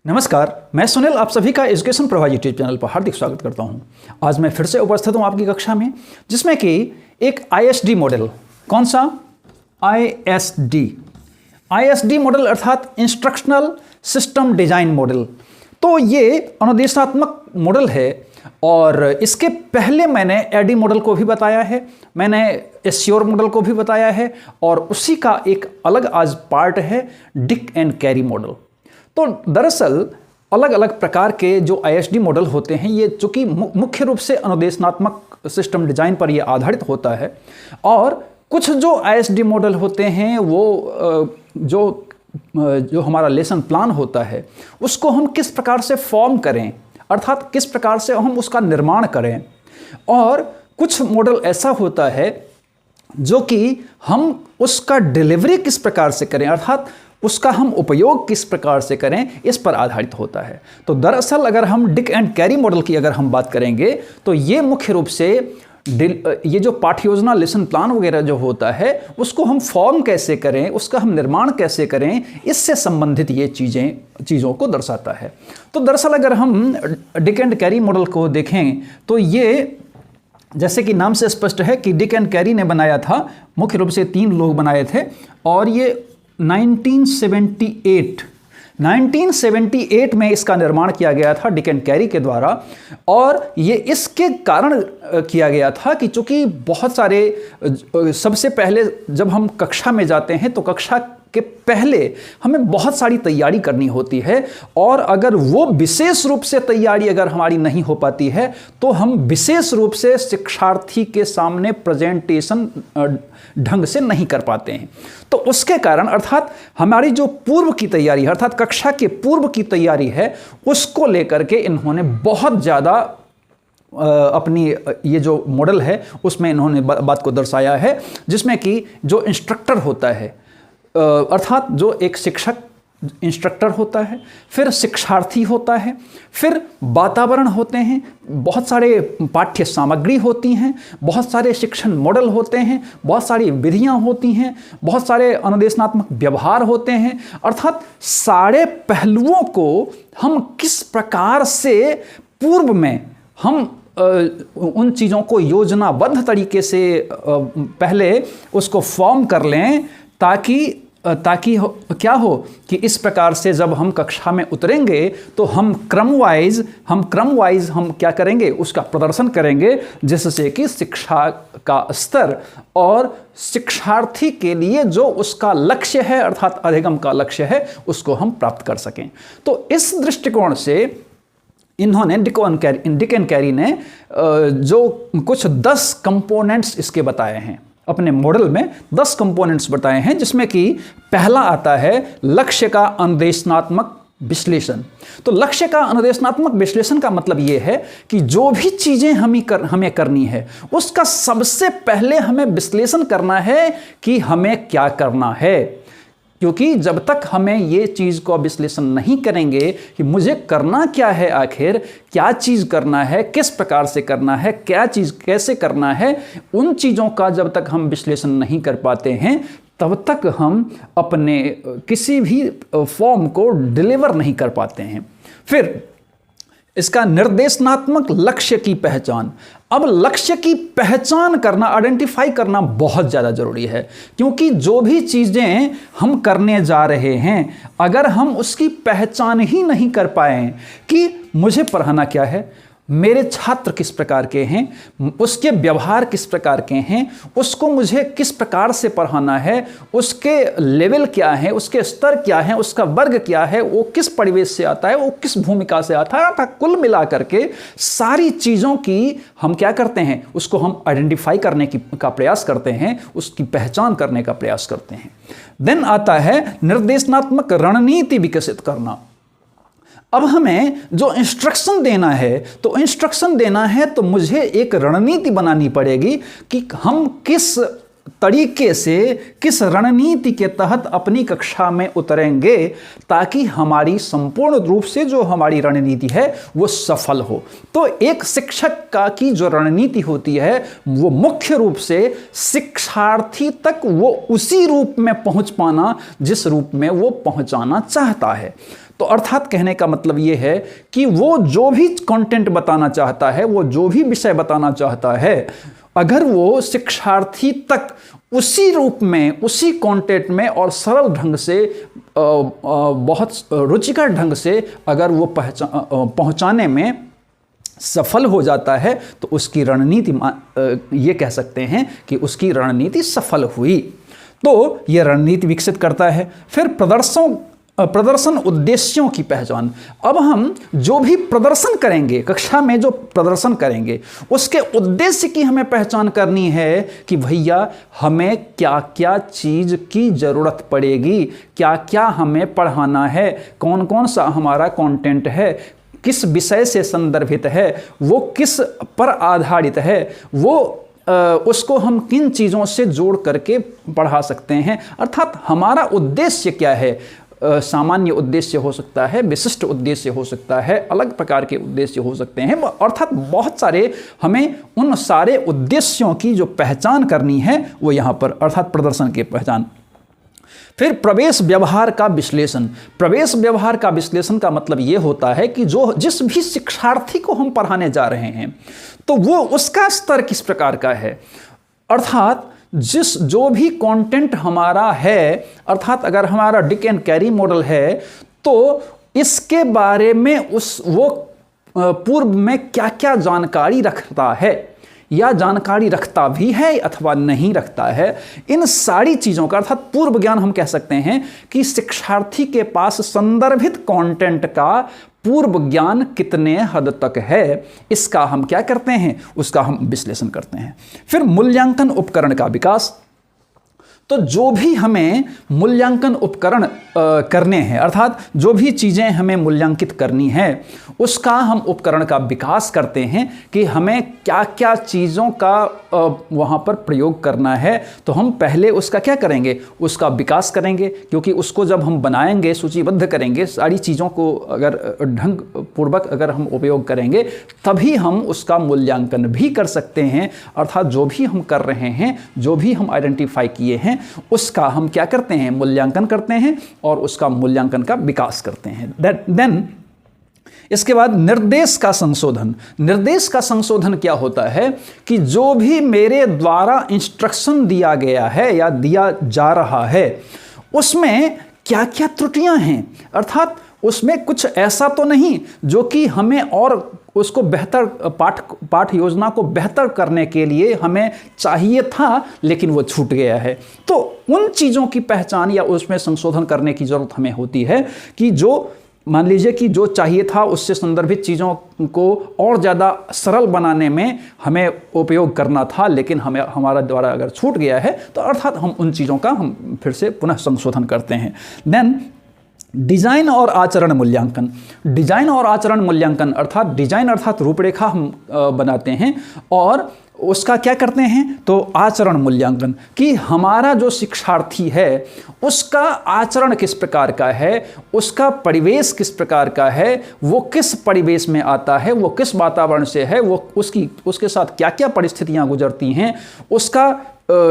नमस्कार, मैं सुनील आप सभी का एजुकेशन प्रवाह यूट्यूब चैनल पर हार्दिक स्वागत करता हूं। आज मैं फिर से उपस्थित हूं आपकी कक्षा में, जिसमें कि एक ISD मॉडल, कौन सा ISD मॉडल अर्थात इंस्ट्रक्शनल सिस्टम डिजाइन मॉडल। तो ये अनुदेशात्मक मॉडल है और इसके पहले मैंने AD मॉडल को भी बताया है, मैंने एश्योर मॉडल को भी बताया है और उसी का एक अलग आज पार्ट है डिक एंड कैरी मॉडल। तो दरअसल अलग अलग प्रकार के जो ISD मॉडल होते हैं, ये चूंकि मुख्य रूप से अनुदेशात्मक सिस्टम डिजाइन पर ये आधारित होता है और कुछ जो ISD मॉडल होते हैं वो जो हमारा लेसन प्लान होता है उसको हम किस प्रकार से फॉर्म करें, अर्थात किस प्रकार से हम उसका निर्माण करें। और कुछ मॉडल ऐसा होता है जो कि हम उसका डिलीवरी किस प्रकार से करें, अर्थात उसका हम उपयोग किस प्रकार से करें, इस पर आधारित होता है। तो दरअसल अगर हम डिक एंड कैरी मॉडल की अगर हम बात करेंगे तो ये मुख्य रूप से ये जो पाठ्य योजना लेसन प्लान वगैरह जो होता है उसको हम फॉर्म कैसे करें, उसका हम निर्माण कैसे करें, इससे संबंधित ये चीज़ों को दर्शाता है। तो दरअसल अगर हम डिक एंड कैरी मॉडल को देखें तो ये जैसे कि नाम से स्पष्ट है कि डिक एंड कैरी ने बनाया था, मुख्य रूप से 3 लोग बनाए थे और ये 1978 में इसका निर्माण किया गया था डिक एंड कैरी के द्वारा। और ये इसके कारण किया गया था कि चूंकि बहुत सारे, सबसे पहले जब हम कक्षा में जाते हैं तो कक्षा के पहले हमें बहुत सारी तैयारी करनी होती है और अगर वो विशेष रूप से तैयारी अगर हमारी नहीं हो पाती है तो हम विशेष रूप से शिक्षार्थी के सामने प्रेजेंटेशन ढंग से नहीं कर पाते हैं। तो उसके कारण अर्थात हमारी जो पूर्व की तैयारी है, अर्थात कक्षा के पूर्व की तैयारी है, उसको लेकर के इन्होंने बहुत ज़्यादा अपनी ये जो मॉडल है उसमें इन्होंने बात को दर्शाया है, जिसमें कि जो इंस्ट्रक्टर होता है, अर्थात जो एक शिक्षक इंस्ट्रक्टर होता है, फिर शिक्षार्थी होता है, फिर वातावरण होते हैं, बहुत सारे पाठ्य सामग्री होती हैं, बहुत सारे शिक्षण मॉडल होते हैं, बहुत सारी विधियां होती हैं, बहुत सारे अनुदेशात्मक व्यवहार होते हैं। अर्थात सारे पहलुओं को हम किस प्रकार से पूर्व में हम उन चीज़ों को योजनाबद्ध तरीके से पहले उसको फॉर्म कर लें ताकि क्या हो कि इस प्रकार से जब हम कक्षा में उतरेंगे तो हम क्रम वाइज हम क्या करेंगे, उसका प्रदर्शन करेंगे, जिससे कि शिक्षा का स्तर और शिक्षार्थी के लिए जो उसका लक्ष्य है, अर्थात अधिगम का लक्ष्य है, उसको हम प्राप्त कर सकें। तो इस दृष्टिकोण से इन्होंने डिक एंड कैरी ने जो कुछ 10 कंपोनेंट्स इसके बताए हैं, अपने मॉडल में 10 कंपोनेंट्स बताए हैं, जिसमें कि पहला आता है लक्ष्य का अनुदेशात्मक विश्लेषण। तो लक्ष्य का अनुदेशात्मक विश्लेषण का मतलब यह है कि जो भी चीजें हमें करनी है उसका सबसे पहले हमें विश्लेषण करना है कि हमें क्या करना है, क्योंकि जब तक हमें ये चीज़ को विश्लेषण नहीं करेंगे कि मुझे करना क्या है, आखिर क्या चीज़ करना है, किस प्रकार से करना है, क्या चीज़ कैसे करना है, उन चीज़ों का जब तक हम विश्लेषण नहीं कर पाते हैं तब तक हम अपने किसी भी फॉर्म को डिलीवर नहीं कर पाते हैं। फिर इसका निर्देशनात्मक लक्ष्य की पहचान। अब लक्ष्य की पहचान करना, आइडेंटिफाई करना बहुत ज़्यादा ज़रूरी है, क्योंकि जो भी चीज़ें हम करने जा रहे हैं अगर हम उसकी पहचान ही नहीं कर पाए कि मुझे पढ़ाना क्या है, मेरे छात्र किस प्रकार के हैं, उसके व्यवहार किस प्रकार के हैं, उसको मुझे किस प्रकार से पढ़ाना है, उसके लेवल क्या है, उसके स्तर क्या है, उसका वर्ग क्या है, वो किस परिवेश से आता है, वो किस भूमिका से आता है, कुल मिला करके सारी चीज़ों की हम क्या करते हैं, उसको हम आइडेंटिफाई करने का प्रयास करते हैं, उसकी पहचान करने का प्रयास करते हैं। देन आता है निर्देशात्मक रणनीति विकसित करना। अब हमें जो इंस्ट्रक्शन देना है तो मुझे एक रणनीति बनानी पड़ेगी कि हम किस तरीके से, किस रणनीति के तहत अपनी कक्षा में उतरेंगे ताकि हमारी संपूर्ण रूप से जो हमारी रणनीति है वो सफल हो। तो एक शिक्षक का की जो रणनीति होती है वो मुख्य रूप से शिक्षार्थी तक वो उसी रूप में पहुंच पाना जिस रूप में वो पहुंचाना चाहता है। तो अर्थात कहने का मतलब ये है कि वो जो भी कंटेंट बताना चाहता है, वो जो भी विषय बताना चाहता है, अगर वो शिक्षार्थी तक उसी रूप में, उसी कंटेंट में और सरल ढंग से, बहुत रुचिकर ढंग से अगर वो पहुंचाने में सफल हो जाता है, तो उसकी रणनीति, ये कह सकते हैं कि उसकी रणनीति सफल हुई। तो ये रणनीति विकसित करता है। फिर प्रदर्शन उद्देश्यों की पहचान। अब हम जो भी प्रदर्शन करेंगे, कक्षा में जो प्रदर्शन करेंगे, उसके उद्देश्य की हमें पहचान करनी है कि भैया हमें क्या क्या चीज़ की ज़रूरत पड़ेगी, क्या क्या हमें पढ़ाना है, कौन कौन सा हमारा कंटेंट है, किस विषय से संदर्भित है, वो किस पर आधारित है, वो उसको हम किन चीज़ों से जोड़ करके पढ़ा सकते हैं। अर्थात हमारा उद्देश्य क्या है। सामान्य उद्देश्य हो सकता है, विशिष्ट उद्देश्य हो सकता है, अलग प्रकार के उद्देश्य हो सकते हैं। अर्थात बहुत सारे, हमें उन सारे उद्देश्यों की जो पहचान करनी है वो यहाँ पर, अर्थात प्रदर्शन की पहचान। फिर प्रवेश व्यवहार का विश्लेषण। प्रवेश व्यवहार का विश्लेषण का मतलब ये होता है कि जिस भी शिक्षार्थी को हम पढ़ाने जा रहे हैं, तो वो उसका स्तर किस प्रकार का है। अर्थात जो भी कंटेंट हमारा है, अर्थात अगर हमारा डिक एंड कैरी मॉडल है, तो इसके बारे में वो पूर्व में क्या क्या जानकारी रखता है, या जानकारी रखता भी है अथवा नहीं रखता है, इन सारी चीज़ों का, अर्थात पूर्व ज्ञान हम कह सकते हैं कि शिक्षार्थी के पास संदर्भित कंटेंट का पूर्व ज्ञान कितने हद तक है, इसका हम क्या करते हैं, उसका हम विश्लेषण करते हैं। फिर मूल्यांकन उपकरण का विकास। तो जो भी हमें मूल्यांकन उपकरण करने हैं, अर्थात जो भी चीज़ें हमें मूल्यांकित करनी है, उसका हम उपकरण का विकास करते हैं कि हमें क्या क्या चीज़ों का वहाँ पर प्रयोग करना है। तो हम पहले उसका क्या करेंगे, उसका विकास करेंगे, क्योंकि उसको जब हम बनाएंगे, सूचीबद्ध करेंगे, सारी चीज़ों को अगर ढंग पूर्वक अगर हम उपयोग करेंगे, तभी हम उसका मूल्यांकन भी कर सकते हैं। अर्थात जो भी हम कर रहे हैं, जो भी हम आइडेंटिफाई किए हैं, उसका हम क्या करते हैं, मूल्यांकन करते हैं और उसका मूल्यांकन का विकास करते हैं। देन इसके बाद निर्देश का संशोधन। निर्देश का संशोधन क्या होता है कि जो भी मेरे द्वारा इंस्ट्रक्शन दिया गया है या दिया जा रहा है, उसमें क्या क्या त्रुटियां हैं। अर्थात उसमें कुछ ऐसा तो नहीं जो कि हमें और उसको बेहतर पाठ योजना को बेहतर करने के लिए हमें चाहिए था, लेकिन वो छूट गया है। तो उन चीज़ों की पहचान या उसमें संशोधन करने की ज़रूरत हमें होती है कि जो, मान लीजिए कि जो चाहिए था उससे संदर्भित चीज़ों को और ज़्यादा सरल बनाने में हमें उपयोग करना था, लेकिन हमारा द्वारा अगर छूट गया है, तो अर्थात हम उन चीज़ों का हम फिर से पुनः संशोधन करते हैं। देन डिजाइन और आचरण मूल्यांकन। डिजाइन और आचरण मूल्यांकन, अर्थात डिजाइन अर्थात रूपरेखा हम बनाते हैं और उसका क्या करते हैं, तो आचरण मूल्यांकन, कि हमारा जो शिक्षार्थी है उसका आचरण किस प्रकार का है, उसका परिवेश किस प्रकार का है, वो किस परिवेश में आता है, वो किस वातावरण से है, वो उसके साथ क्या क्या परिस्थितियां गुजरती हैं, उसका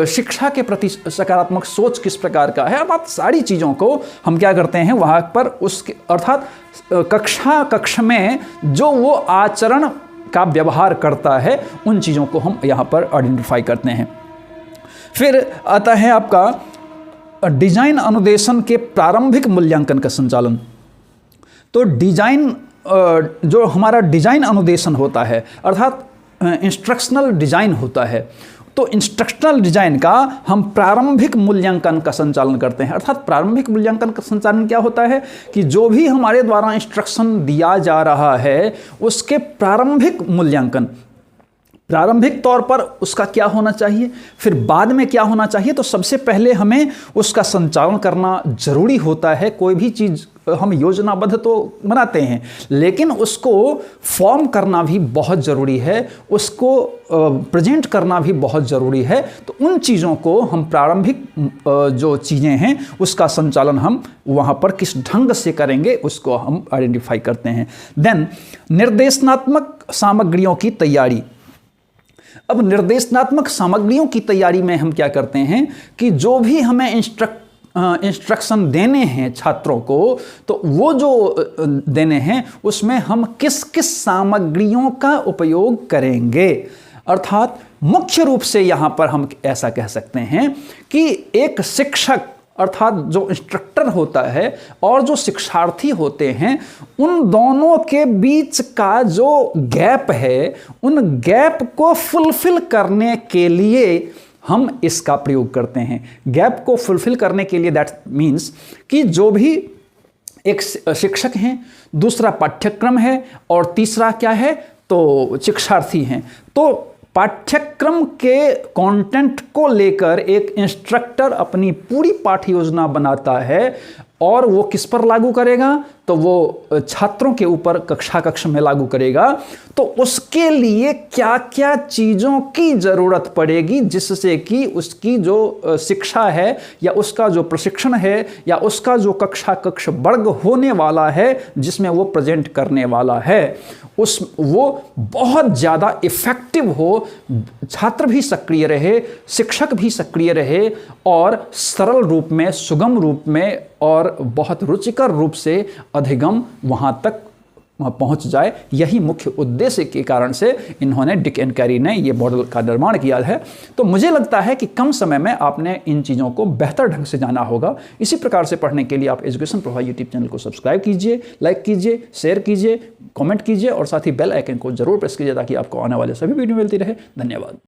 शिक्षा के प्रति सकारात्मक सोच किस प्रकार का है। अर्थात सारी चीज़ों को हम क्या करते हैं वहाँ पर, उसके अर्थात कक्षा में जो वो आचरण का व्यवहार करता है, उन चीज़ों को हम यहाँ पर आइडेंटिफाई करते हैं। फिर आता है आपका डिजाइन अनुदेशन के प्रारंभिक मूल्यांकन का संचालन। तो डिजाइन, जो हमारा डिजाइन अनुदेशन होता है, अर्थात इंस्ट्रक्शनल डिजाइन होता है, तो इंस्ट्रक्शनल डिजाइन का हम प्रारंभिक मूल्यांकन का संचालन करते हैं। अर्थात प्रारंभिक मूल्यांकन का संचालन क्या होता है कि जो भी हमारे द्वारा इंस्ट्रक्शन दिया जा रहा है, उसके प्रारंभिक मूल्यांकन, प्रारंभिक तौर पर उसका क्या होना चाहिए, फिर बाद में क्या होना चाहिए। तो सबसे पहले हमें उसका संचालन करना जरूरी होता है। कोई भी चीज़ हम योजनाबद्ध तो बनाते हैं, लेकिन उसको फॉर्म करना भी बहुत ज़रूरी है, उसको प्रेजेंट करना भी बहुत ज़रूरी है। तो उन चीज़ों को हम प्रारंभिक जो चीज़ें हैं उसका संचालन हम वहाँ पर किस ढंग से करेंगे उसको हम आइडेंटिफाई करते हैं। देन निर्देशनात्मक सामग्रियों की तैयारी। अब निर्देशनात्मक सामग्रियों की तैयारी में हम क्या करते हैं कि जो भी हमें इंस्ट्रक्शन देने हैं छात्रों को, तो वो जो देने हैं उसमें हम किस किस सामग्रियों का उपयोग करेंगे। अर्थात मुख्य रूप से यहाँ पर हम ऐसा कह सकते हैं कि एक शिक्षक अर्थात जो इंस्ट्रक्टर होता है और जो शिक्षार्थी होते हैं, उन दोनों के बीच का जो गैप है, उन गैप को फुलफिल करने के लिए हम इसका प्रयोग करते हैं। गैप को फुलफिल करने के लिए दैट मीन्स कि जो भी एक शिक्षक हैं, दूसरा पाठ्यक्रम है और तीसरा क्या है तो शिक्षार्थी हैं। तो पाठ्यक्रम के कंटेंट को लेकर एक इंस्ट्रक्टर अपनी पूरी पाठ्य योजना बनाता है और वो किस पर लागू करेगा तो वो छात्रों के ऊपर कक्ष में लागू करेगा। तो उसके लिए क्या क्या चीज़ों की ज़रूरत पड़ेगी जिससे कि उसकी जो शिक्षा है या उसका जो प्रशिक्षण है या उसका जो कक्ष वर्ग होने वाला है जिसमें वो प्रेजेंट करने वाला है वो बहुत ज़्यादा इफ़ेक्टिव हो, छात्र भी सक्रिय रहे, शिक्षक भी सक्रिय रहे और सरल रूप में, सुगम रूप में और बहुत रुचिकर रूप से अधिगम वहाँ तक पहुँच जाए। यही मुख्य उद्देश्य के कारण से इन्होंने डिक एंड कैरी ने ये मॉडल का निर्माण किया है। तो मुझे लगता है कि कम समय में आपने इन चीज़ों को बेहतर ढंग से जाना होगा। इसी प्रकार से पढ़ने के लिए आप एजुकेशन प्रभा यूट्यूब चैनल को सब्सक्राइब कीजिए, लाइक कीजिए, शेयर कीजिए, कमेंट कीजिए और साथ ही बेल आइकन को जरूर प्रेस कीजिए ताकि आपको आने वाले सभी वीडियो मिलती रहे। धन्यवाद।